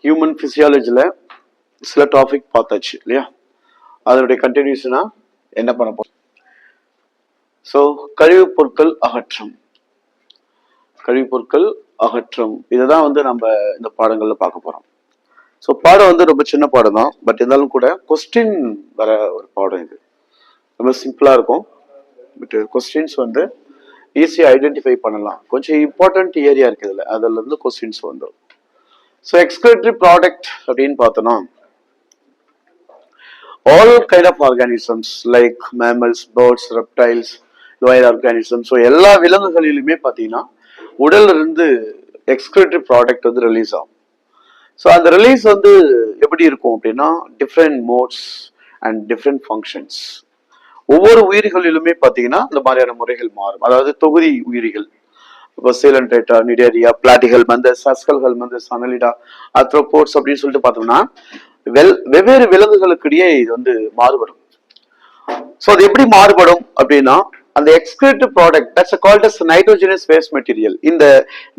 Human பிசியாலஜியில் சில topic பார்த்தாச்சு இல்லையா? அதனுடைய கண்டினியூஷனா என்ன பண்ண போறோம்? ஸோ கழிவுப் பொருட்கள் அகற்றம், இதை தான் வந்து நம்ம இந்த பாடங்களில் பார்க்க போறோம். ஸோ பாடம் வந்து ரொம்ப சின்ன பாடம் தான், பட் இருந்தாலும் கூட கொஸ்டின் வர ஒரு பாடம். இது ரொம்ப சிம்பிளா இருக்கும், பட் கொஸ்டின்ஸ் வந்து ஈஸியாக ஐடென்டிஃபை பண்ணலாம். கொஞ்சம் இம்பார்ட்டன்ட் ஏரியா இருக்குது இதில், அதுல இருந்து கொஸ்டின்ஸ் வந்துடும். ஸோ எக்ஸ்கிரிட்டரி ப்ராடக்ட் அப்படின்னு பார்த்தோம்னா, all kind of organisms like mammals, birds, reptiles, lower organisms, so எல்லா விலங்குகளிலுமே பார்த்தீங்கன்னா உடல்ல இருந்து எக்ஸ்கிரிட்டரி ப்ராடக்ட் வந்து ரிலீஸ் ஆகும். ஸோ அந்த ரிலீஸ் வந்து எப்படி இருக்கும் அப்படின்னா, different modes and different functions. ஒவ்வொரு உயிரிகளிலுமே பார்த்தீங்கன்னா இந்த மாதிரியான முறைகள் மாறும். அதாவது தொகுதி உயிரிகள், இப்போ சீலன்ட்ரேட்டா, நிடேரியா, பிளாட்டிகள் மந்தஸ், சஸ்கல்கள் மந்தஸ், அனலிடா, ஆர்த்ரோபோட்ஸ் அப்படின்னு சொல்லிட்டு பார்த்தோம்னா வெவ்வேறு விலங்குகளுக்கு இடையே இது வந்து மாறுபடும். ஸோ அது எப்படி மாறுபடும் அப்படின்னா, அந்த excretory product that's called as nitrogenous waste material. இந்த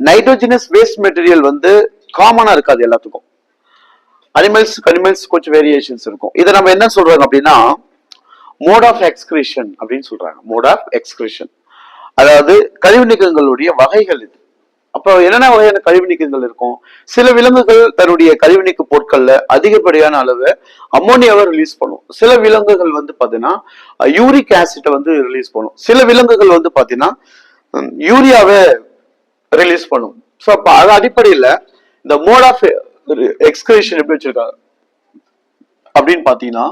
நைட்ரோஜனஸ் வேஸ்ட் மெட்டீரியல் வந்து காமனா இருக்காது எல்லாத்துக்கும். அனிமல்ஸ் கொஞ்சம் வேரியேஷன்ஸ் இருக்கும். இதை நம்ம என்ன சொல்றாங்க அப்படின்னா, மோட் ஆஃப் எக்ஸ்கிரீஷன் அப்படின்னு சொல்றாங்க. மோட் ஆஃப் எக்ஸ்கிரீஷன், அதாவது கழிவு நீக்கங்களுடைய வகைகள் இது. அப்போ என்னென்ன வகையான கழிவு நீக்கங்கள் இருக்கும்? சில விலங்குகள் தன்னுடைய கழிவு நீக்க பொருட்கள்ல அதிகப்படியான அளவு அம்மோனியாவை ரிலீஸ் பண்ணும். சில விலங்குகள் வந்து பாத்தீங்கன்னா யூரிக் ஆசிட்டை வந்து ரிலீஸ் பண்ணும். சில விலங்குகள் வந்து பாத்தீங்கன்னா யூரியாவை ரிலீஸ் பண்ணும். ஸோ அப்ப அது அடிப்படையில் இந்த மோட் ஆஃப் எக்ஸ்கிரீஷன் எப்படி வச்சிருக்காங்க அப்படின்னு பாத்தீங்கன்னா,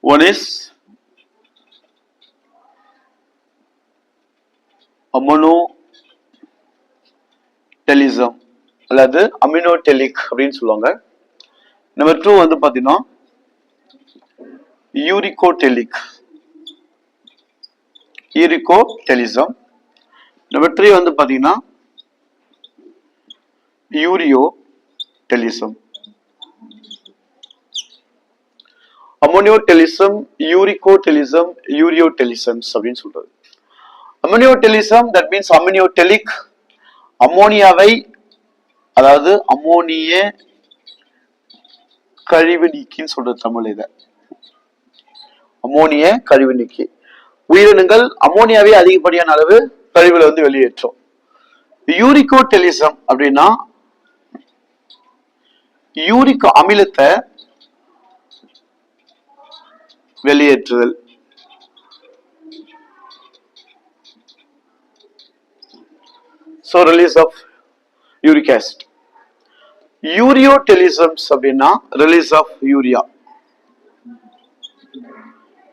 ஒன் இஸ் அமோனோடெலிசம் அல்லது அமினோடெலிக் அப்படின்னு சொல்லுவாங்க. நம்பர் 2 வந்து பாத்தீங்கன்னா யூரிகோடெலிசம். நம்பர் 3 வந்து பாத்தீங்கன்னா யூரியோடெலிசம். அமோனியோடெலிசம், யூரிகோடெலிசம், யூரியோடெலிசம்ஸ் அப்படின்னு சொல்றது. அமோனியோடெலிசம் தட் மீன்ஸ் அமினியோடெலிக், அம்மோனியாவை அதாவது அம்மோனிய கழிவு நீக்கின்னு சொல்றது தமிழ். இத அம்மோனிய கழிவு நீக்கி உயிரினங்கள் அம்மோனியாவை அதிகப்படியான அளவு கழிவுல வந்து வெளியேற்றும். யூரிகோடெலிசம் அப்படின்னா யூரிக் அமிலத்தை வெளியேற்றுதல். So release of uric acid. யூரியோடெலிசம்ஸ் அப்படின்னா ரிலீஸ் ஆஃப்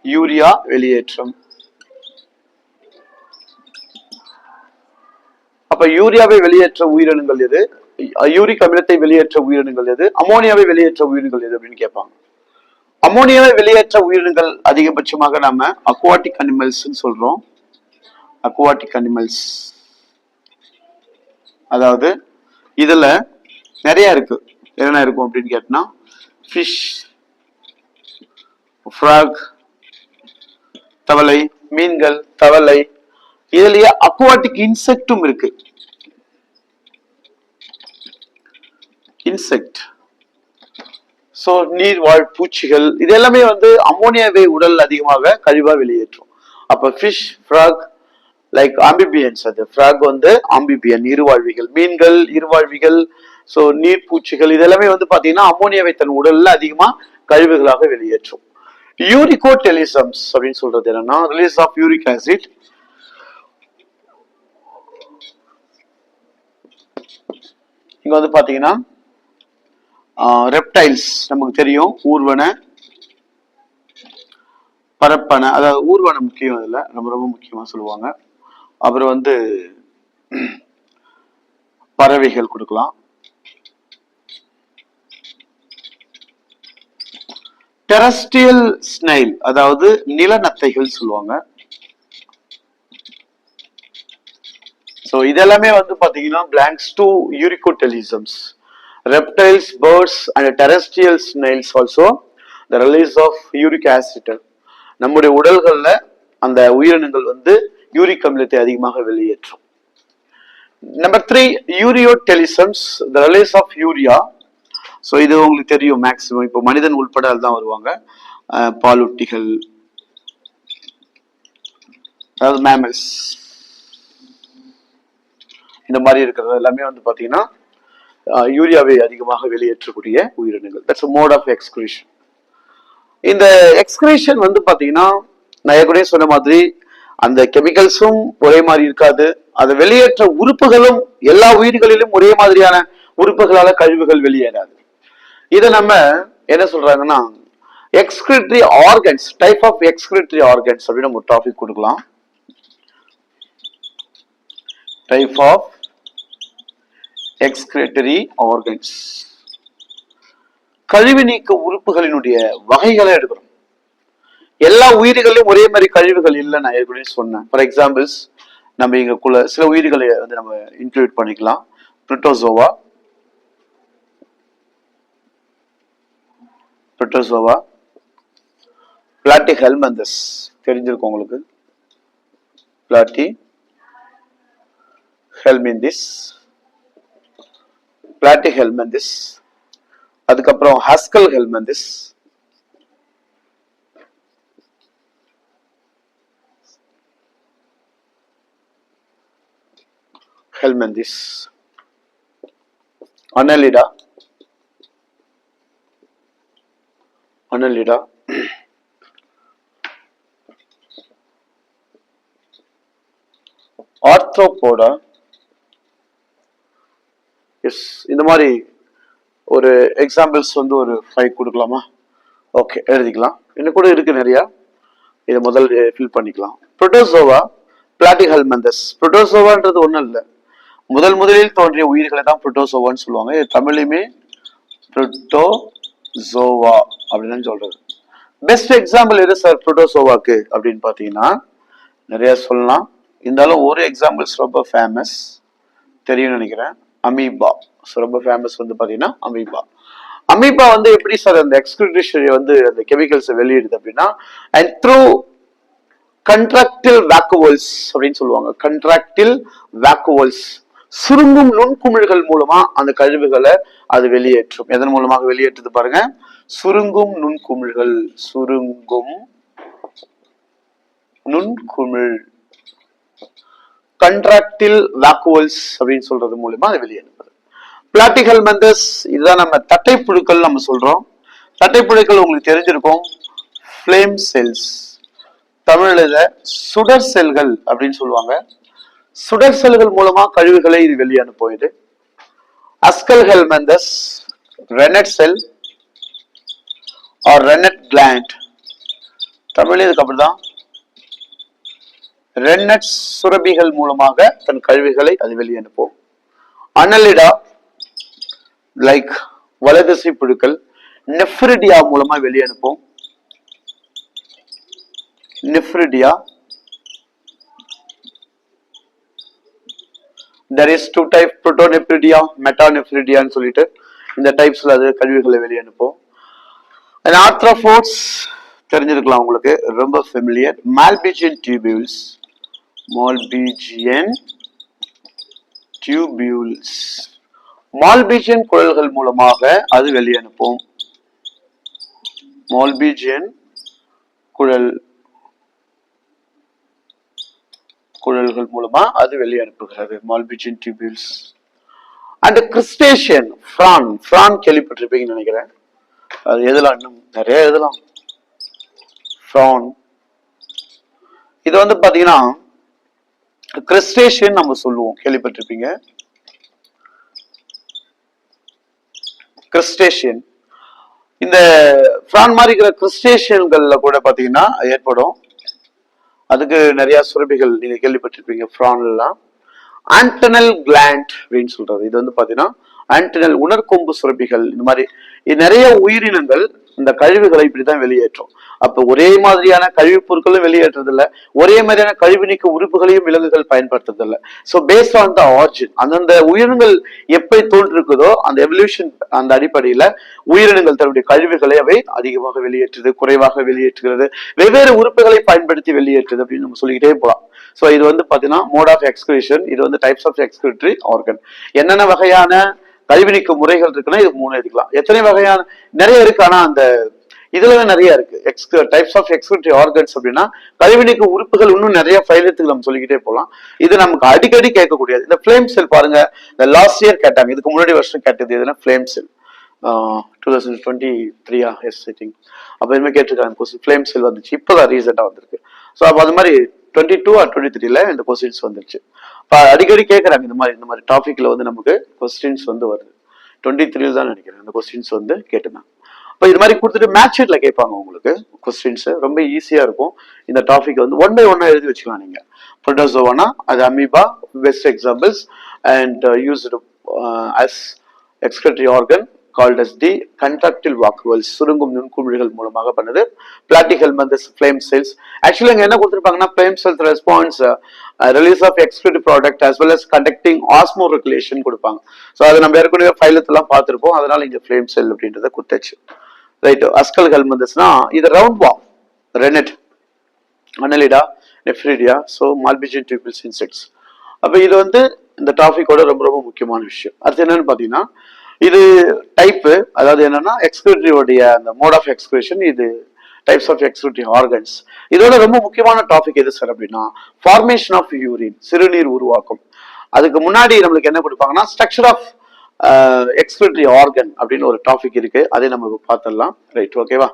யூரியா வெளியேற்றம். அப்ப யூரியாவை வெளியேற்ற உயிரினங்கள் எது, யூரிக் அமிலத்தை வெளியேற்ற உயிரினங்கள் எது, அமோனியாவை வெளியேற்ற உயிரினங்கள் எது அப்படின்னு கேட்பாங்க. அமோனியாவை வெளியேற்ற உயிரினங்கள் அதிகபட்சமாக நாம அக்வாட்டிக் அனிமல்ஸ் சொல்றோம். அக்வாட்டிக் அனிமல்ஸ், அதாவது இதுல நிறைய இருக்கு. என்ன இருக்கும் அப்படின்னு கேட்டா, ஃபிஷ், ஃப்ராக், தவளை, மீன்கள், தவளை. இதுலயே அக்வாட்டிக் இன்செக்டும் இருக்கு. இன்செக்ட், சோ நீர்வாழ் பூச்சிகள், இது எல்லாமே வந்து அம்மோனியாவை உடல் அதிகமாக கழிவா வெளியேற்றும். அப்ப ஃபிஷ், ஃப்ராக், லைக் ஆம்பிபியன்ஸ், அது ஃப்ராக் வந்து ஆம்பிபியன் இருவாழ்விகள், மீன்கள் இருவாழ்விகள், சோ நீர் பூச்சிகள், இதெல்லாமே வந்து பாத்தீங்கன்னா அம்மோனியாவை தன் உடல்ல அதிகமா கழிவுகளாக வெளியேற்றும். யூரிகோடெலிசம்ஸ் அப்படின்னு சொல்றது என்னன்னா ரிலீஸ் ஆஃப் யூரிக் ஆசிட். இங்க வந்து பாத்தீங்கன்னா ரெப்டைல்ஸ் நமக்கு தெரியும், ஊர்வன, பரப்பன, அதாவது ஊர்வனம் முக்கியம், இதுல ரொம்ப ரொம்ப முக்கியமா சொல்லுவாங்க. அப்புறம் வந்து பறவைகள் கொடுக்கலாம். டெரஸ்ட்ரியல் ஸ்னைல், அதாவது நிலநத்தைகள் சொல்லுவாங்க. சோ இதெல்லாமே வந்து பாத்தீங்கன்னா belongs to uricotelisms. reptiles, birds and terrestrial snails also the release of uric acid. நம்முடைய உடல்கள்ல அந்த உயிரினங்கள் வந்து யூரிக் அமிலத்தை அதிகமாக வெளியேற்றும். Number 3 யூரியோடெலிசம்ஸ், the release of urea. So இது உங்களுக்கு தெரியும் மேக்சிமம். இப்போ மனிதன் உட்பட அதுதான் வருவாங்க. பாலூட்டிகள், அதாவது மேமல்ஸ், இந்த மாதிரி இருக்கிறது எல்லாமே வந்து பாத்தீங்கன்னா யூரியாவை அதிகமாக வெளியேற்றக்கூடிய உயிரினங்கள். That's mode of excretion. இந்த எக்ஸ்கிரீஷன் வந்து பாத்தீங்கன்னா நான் ஏற்கனவே சொன்ன மாதிரி அந்த கெமிக்கல்ஸும் ஒரே மாதிரி இருக்காது. அதை வெளியேற்ற உறுப்புகளும் எல்லா உயிர்களிலும் ஒரே மாதிரியான உறுப்புகளால கழிவுகள் வெளியேறாது. இதை நம்ம என்ன சொல்றாங்கன்னா excretory organs, type of excretory organs அப்படின்னு நம்ம டாபிக் கொடுக்கலாம். டைப் ஆஃப் எக்ஸ்கிரிட்டரி ஆர்கன்ஸ், கழிவு நீக்க உறுப்புகளினுடைய வகைகளை எடுக்கிறோம். எல்லா உயிரிகளிலும் ஒரே மாதிரி கழிவுகள் இல்லை, நான் ஏற்கனவே சொன்னேன். ஃபார் எக்ஸாம்பிள்ஸ் நம்ம இங்கக்குள்ள சில உயிர்களை வந்து நம்ம இன்க்ளூட் பண்ணிக்கலாம். புரோட்டோசோவா, பிளாட்டிஹெல்மின்தஸ் தெரிஞ்சிருக்கும் உங்களுக்கு. பிளாட்டிஹெல்மின்தஸ், அதுக்கப்புறம் ஹஸ்கல் ஹெல்மின்தஸ், Annelida, ஆர்த்ரோபோடா. எஸ், இந்த மாதிரி ஒரு எக்ஸாம்பிள்ஸ் வந்து ஒரு 5 கொடுக்கலாமா? ஓகே, எழுதிக்கலாம். இன்னும் கூட இருக்கு நிறைய, இதை முதல் ஃபில் பண்ணிக்கலாம். Protozoa, Platyhelminthes. புரோட்டோசோவான்றது ஒன்றும் இல்லை, முதலில் தோன்றிய உயிர்களை தான் புரோட்டோசோவான்னு சொல்லுவாங்க. இது தமிழ்லையுமே புரோட்டோசோவா அப்படின்னு சொல்றது. பெஸ்ட் எக்ஸாம்பிள் எது சார் புரோட்டோசோவாக்கு அப்படின்னு பாத்தீங்கன்னா நிறைய சொல்லலாம். இருந்தாலும் ஒரு எக்ஸாம்பிள்ஸ் ரொம்ப ஃபேமஸ், தெரியும்னு நினைக்கிறேன். அமீபா. ரொம்ப ஃபேமஸ் வந்து பாத்தீங்கன்னா அமீபா வந்து எப்படி சார் அந்த எக்ஸ்கிரிட்டரி வந்து அந்த கெமிக்கல்ஸை வெளியிடுது அப்படின்னா, அண்ட் த்ரூ கண்ட்ராக்டில் வேக்குவல்ஸ் அப்படின்னு சொல்லுவாங்க. கண்ட்ராக்டில் வேக்குவல்ஸ், சுருங்கும் நுண்குமிழ்கள் மூலமா அந்த கழிவுகளை அது வெளியேற்றும். எதன் மூலமாக வெளியேற்றுது பாருங்க, சுருங்கும் நுண்குமிழ்கள். நுண்குமிழ், கண்ட்ராக்டில் வேக்குவல்ஸ் அப்படின்னு சொல்றது மூலமா அது வெளியேறுது. பிளாட்டிஹெல்மின்தஸ், இதுதான் நம்ம தட்டைப்புழுக்கள் நம்ம சொல்றோம். தட்டைப்புழுக்கள் உங்களுக்கு தெரிஞ்சிருக்கும், ஃப்ளேம் செல்ஸ், தமிழ்ல சுடர் செல்கள் அப்படின்னு சொல்லுவாங்க. சுடர் செல்கள் மூலமா கழிவுகளை இது வெளியே அனுப்புது. அஸ்கல் ஹெல்மின்தஸ், ரெனட் செல் ஆர் ரெனட் கிளாண்ட், தமிழ் இதுக்கு அப்படிதான். ரெனட் சுரபிகள் மூலமாக தன் கழிவுகளை அது வெளியே அனுப்பும். அனலிடா, லைக் வலதுசி புழுக்கள், நெஃப்ரிடியா மூலமா வெளியே அனுப்பும். Nephridia. There is 2 types, protonephridia, metanephridia ன்னு சொல்லிட்டு இந்த டைப்ஸ்ல அது கழிவுகளை வெளியே அனுப்பும். And arthropods தெரிஞ்சிருக்கலாம் உங்களுக்கு, ரொம்ப ஃபெமிலியர். Malpighian tubules, மால்பிஜியன் குழல்கள் மூலமாக அது வெளியே அனுப்பும். மால்பிஜியன் குழல்கள் மூலமா அது வெளியே அனுப்புகிறது. மால்பிஜியன் டியூபியூல்ஸ். அண்ட் கிறிஸ்டேஷியன், பிரான் கேள்விப்பட்டிருப்பீங்கன்னு நினைக்கிறேன். அது எதெல்லாம், இன்னும் நிறைய எதெல்லாம் பிரான். இது வந்து பாத்தீங்கன்னா கிறிஸ்டேஷியன் நம்ம சொல்லுவோம், கேள்விப்பட்டிருப்பீங்க. கிறிஸ்டேஷியன், இந்த பிரான் மாதிரி இருக்கிற கிறிஸ்டேஷியன்கள்ல கூட பாத்தீங்கன்னா ஏற்படும். அதுக்கு நிறைய சுரபிகள் நீங்க கேள்விப்பட்டிருப்பீங்க பிரான்லாம். ஆண்டனல் கிளாண்ட் அப்படின்னு சொல்றது, இது வந்து பாத்தீங்கன்னா ஆண்டனல் உணர்கொம்பு சுரபிகள். இந்த மாதிரி நிறைய உயிரினங்கள் இந்த கழிவுகளை இப்படிதான் வெளியேற்றும். அப்ப ஒரே மாதிரியான கழிவுப் பொருட்களும் வெளியேற்றது இல்ல, ஒரே மாதிரியான கழிவு நீக்க உறுப்புகளையும் விலங்குகள் பயன்படுத்துறது இல்ல. So based on the origin, அந்தந்த உயிரினங்கள் எப்படி தோன்றிருக்குதோ அந்த எவல்யூஷன், அந்த அடிப்படையில உயிரினங்கள் தன்னுடைய கழிவுகளை அவை அதிகமாக வெளியேற்றுது, குறைவாக வெளியேற்றுகிறது, வெவ்வேறு உறுப்புகளை பயன்படுத்தி வெளியேற்றுது அப்படின்னு நம்ம சொல்லிக்கிட்டே போலாம். சோ இது வந்து பாத்தீங்கன்னா மோட் ஆஃப் எக்ஸ்கிரீஷன். இது வந்து டைப்ஸ் ஆஃப் எக்ஸ்கிரிட்டரி ஆர்கன். என்னென்ன வகையான கழிவு நீக்க முறைகள் இருக்குன்னா இது 3 எடுக்கலாம். எத்தனை வகையான நிறைய இருக்கு. ஆனா அந்த இதுல நிறைய இருக்கு டைப்ஸ் ஆஃப் எக்ஸ்கிரிட்டரி ஆர்கன்ஸ் அப்படின்னா கழிவு நீக்க உறுப்புகள் இன்னும் நிறைய ஃபைலத்துக்கு நம்ம சொல்லிக்கிட்டே போகலாம். இது நமக்கு அடிக்கடி கேட்கக்கூடியது. இந்த ஃபிளேம் செல் பாருங்க, இந்த லாஸ்ட் இயர் கேட்டாங்க, இதுக்கு முன்னாடி வருஷம் கேட்டது எதுனா flame cell 2023 yes I think அப்போ இனிமே கேட்டிருக்காங்க கொஸ்டின். ஃபிளேம் செல் வந்துச்சு, இப்போதான் ரீசெண்டாக வந்திருக்கு. ஸோ அப்போ அது மாதிரி 22 or 23 இந்த கொஸ்டின்ஸ் வந்துருச்சு. இப்போ அடிக்கடி கேட்குறாங்க இந்த மாதிரி டாபிக்ல வந்து நமக்கு கொஸ்டின்ஸ் வந்து வருது. 23 தான் நினைக்கிறேன் இந்த கொஸ்டின்ஸ் வந்து கேட்டுனாங்க. இப்போ இது மாதிரி கொடுத்துட்டு மேட்ச் ஷீட்ல கேட்பாங்க உங்களுக்கு கொஸ்டின்ஸ். ரொம்ப ஈஸியா இருக்கும். இந்த டாபிக் வந்து 1 by 1 எழுதி வச்சுக்கலாம் நீங்க. புரோட்டோசோவானா அது amoeba best examples and used as excretory organ called as the contractile vacuoles, சுருங்கும் நுண்குமிழ்கள் மூலமாக பண்ணுது. platyhelminthes flame cells. ஆக்சுவலி அங்க என்ன கொடுத்திருப்பாங்கன்னா flame cells response release of excretory product as well as conducting osmoregulation கொடுப்பாங்க. ஸோ அதை நம்ம ஏற்கனவே ஃபைலத்தெல்லாம் பார்த்துருப்போம். அதனால இங்க flame cell அப்படின்றத கொடுத்தாச்சு. ரைட். அஸ்கல் ஹெல்மந்தஸ்னா இது ரவுண்ட் வாம் ரெனட் அனலிடா நெஃப்ரிடியா ஸோ மால்பிஜியன் டியூபிள்ஸ் இன்செக்ட்ஸ். அப்போ இது வந்து இந்த டாபிக்கோட ரொம்ப ரொம்ப முக்கியமான விஷயம். அடுத்து என்னன்னு பார்த்தீங்கன்னா இது டைப்பு, அதாவது என்னன்னா எக்ஸ்கிரிட்டரியோடைய அந்த மோட் ஆஃப் எக்ஸ்கிரிஷன், இது டைப்ஸ் ஆஃப் எக்ஸ்கிரிட்டரி ஆர்கன்ஸ். இதோட ரொம்ப முக்கியமான டாபிக் எது சார் அப்படின்னா ஃபார்மேஷன் ஆஃப் யூரின், சிறுநீர் உருவாக்கம். அதுக்கு முன்னாடி நம்மளுக்கு என்ன கொடுப்பாங்கன்னா ஸ்ட்ரக்சர் ஆஃப் எக்ஸ்கிரிட்டரி ஆர்கன் அப்படின்னு ஒரு டாபிக் இருக்கு. அதை நம்ம பார்த்துடலாம். ரைட், ஓகேவா?